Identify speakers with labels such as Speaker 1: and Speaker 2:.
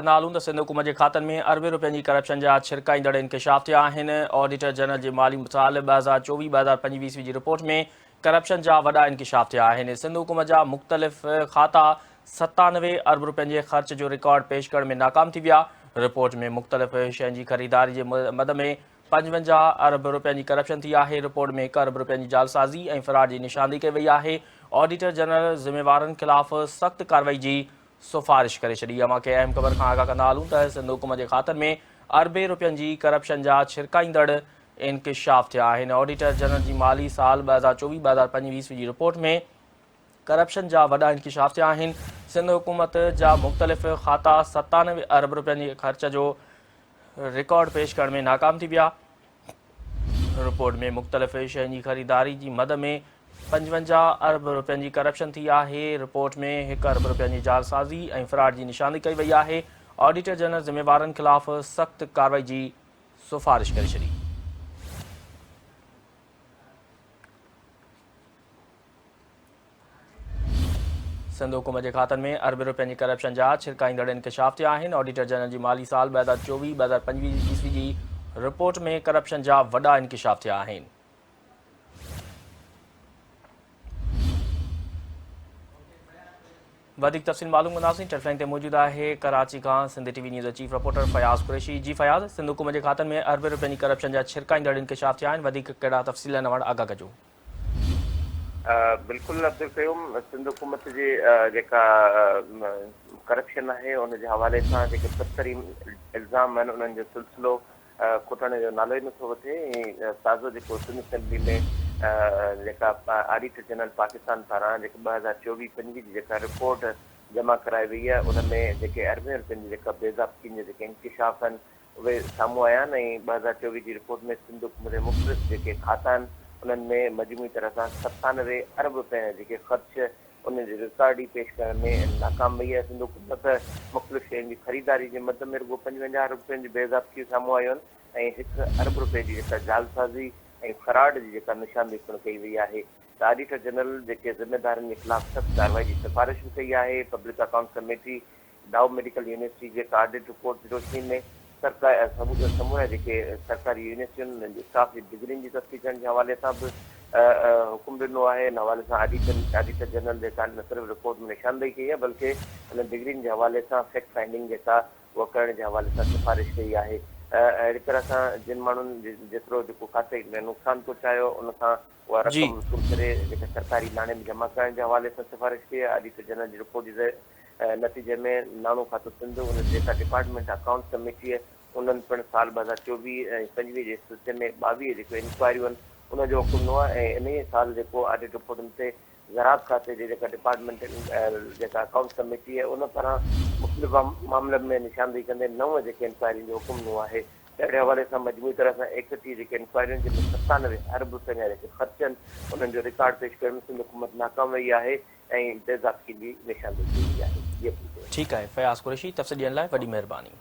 Speaker 1: नालूं त सिंध हुकूमत जे खातनि में अरबे रुपयनि जी करप्शन जा छिरकाईंदड़ इंकशाफ थिया आहिनि। ऑडिटर जनरल जे माली साल 2024-2025 जी रिपोर्ट में करप्शन जा वॾा इंकशाफ थिया आहिनि। सिंध हुकूमत जा मुख़्तलिफ़ खाता 97 अरब रुपयनि जे ख़र्च जो रिकॉर्ड पेश करण में नाकाम थी विया। रिपोर्ट में मुख़्तलिफ़ शयुनि जी ख़रीदारी जे मद में 55 अरब रुपयनि जी करप्शन थी आहे। रिपोर्ट में 1 अरब रुपयनि जी जालसाज़ी ऐं फ़राड जी निशानदेही कई वई आहे। ऑडिटर जनरल ज़िम्मेवारनि ख़िलाफ़ सख़्त कार्रवाई जी सिफ़ारिश करे छॾी। अमां खे अहम ख़बर खां आगाह कंदा हलूं त सिंध हुकूमत जे खातनि में अरबे रुपयनि जी करप्शन जा छिरकाईंदड़ इंकशाफ थिया आहिनि। ऑडिटर जनरल जी माली साल 2024-2025 जी रिपोर्ट में करप्शन जा वॾा इंकशाफ थिया आहिनि। सिंध हुकूमत जा मुख़्तलिफ़ खाता 97 अरब रुपयनि जे ख़र्च जो रिकॉर्ड पेश करण में नाकाम थी विया। रिपोर्ट में मुख़्तलिफ़ शयुनि जी ख़रीदारी जी मद में 55 अरब रुपयनि जी करप्शन थी आहे। रिपोर्ट में 1 अरब रुपयनि जी जालसाज़ी ऐं फ़राड जी निशानदेही कई वई आहे। ऑडिटर जनरल ज़िम्मेवारनि ख़िलाफ़ सख़्त कार्रवाई जी सिफ़ारिश करे छॾी। सिंध हुकूमत जे खातनि में अरबे रुपयनि जी करप्शन जा छिरकाईंदड़ इंकशाफ थिया आहिनि। ऑडिटर जनरल जी माली साल 2024-2025 जी रिपोर्ट में करप्शन जा वॾा इंकशाफ थिया आहिनि। वधिक तफ़सील मालूम कंदासीं। टेलीफोन ते मौजूदु आहे कराची खां Sindh TV news chief reporter Fayaz Qureshi. जी फयाज़, सिंध हुकूमत जे खातनि में अरबे रुपयनि जी करप्शन जा छिरकाईंदड़ इंकशाफ थिया आहिनि। वधीक कहिड़ा तफ़सील आहिनि वटि आगाह कजो।
Speaker 2: बिल्कुलु अब्दुल क़यूम, सिंध हुकूमत जी जेका करप्शन आहे उन जे हवाले सां जेके बदतरीन इल्ज़ाम आहिनि उन्हनि जो सिलसिलो खुटण जो नालो ई नथो वठे। ऐं ताज़ो जेको सिंध असेंबली में जेका ऑडिटर जनरल पाकिस्तान पारां जेका 2024-25 जी जेका रिपोर्ट जमा कराई वई आहे उन में जेके अरबे रुपयनि जी जेका बेज़ाब्ती जा जेके इंकशाफ आहिनि उहे साम्हूं आया आहिनि। ऐं 2024 जी रिपोर्ट में सिंध हुकूमत जे मुख़्तलिफ़ जेके खाता आहिनि उन्हनि में मजमूई तरह सां 97 अरब रुपए जेके ख़र्च उन जे रिकॉर्ड ई पेश करण में नाकाम वई आहे। सिंध हुकूमत मुख़्तलिफ़ शयुनि जी ख़रीदारी जे मद में रुगो 55 अरब रुपयनि जी बेज़ाब्ती साम्हूं आयूं आहिनि ऐं 1 अरब रुपए जी जेका जालसाज़ी ऐं फ़राड जी जेका निशानदेही पिणु कई वई आहे। त ऑडिटर जनरल जेके ज़िम्मेदारनि जे ख़िलाफ़ सख़्त कार्रवाई जी सिफ़ारिश बि कई आहे। पब्लिक अकाउंट कमेटी डाउ मेडिकल यूनिवर्सिटी जेका ऑडिट रिपोर्ट जी रोशनी में सरकार समूह जेके सरकारी यूनिवर्सिटियुनि जे स्टाफ जी डिग्रियुनि जी तस्दीक करण जे हवाले सां बि हुकुम ॾिनो आहे। इन हवाले सां ऑडिटर जनरल जेका न सिर्फ़ु रिपोर्ट में निशानदेही कई आहे बल्कि हिन डिग्रियुनि जे हवाले सां फैक्ट फाइंडिंग जेका उहा करण जे हवाले सां सिफ़ारिश कई आहे। अहिड़ी तरह सां जिन माण्हुनि जेतिरो जेको खाते में नुक़सानु पहुचायो उन खां उहा
Speaker 1: जी
Speaker 2: रक़म वसूल करे जेके सरकारी नाणे में जमा करण जे हवाले सां सिफ़ारिश कई आहे। ऑडिटर जनरल जी रिपोर्ट जे नतीजे में नाणो खातो सिंध उन जेका डिपार्टमेंट अकाउंट कमेटी उन्हनि पिणु साल 2024 ऐं 25 जे सिलसिले में 22 जेके इंक्वायरियूं आहिनि उनजो हुकुम ॾिनो आहे। ऐं इन साल जेको ऑडिट रिपोर्टनि ते ज़राअत खाते जे जेका डिपार्टमेंट जेका अकाउंट कमेटी आहे उन पारां मुख़्तलिफ़ मामलनि में निशानदेही कंदे 9 जेके इंक्वायरियुनि जो हुकुम ॾिनो आहे। अहिड़े हवाले सां मजमूई तरह सां 31 जेके इंक्वायरियुनि जे 97 अरब रुपयनि जा जेके ख़र्च आहिनि उन्हनि जो रिकॉर्ड पेश करण में सिंध हुकूमत नाकाम वई आहे ऐं बेज़ाब्ती जी निशानदेही कई वई आहे।
Speaker 1: ठीकु आहे फयाज़ कुरैशी, तफ़सील ॾियण लाइ वॾी महिरबानी।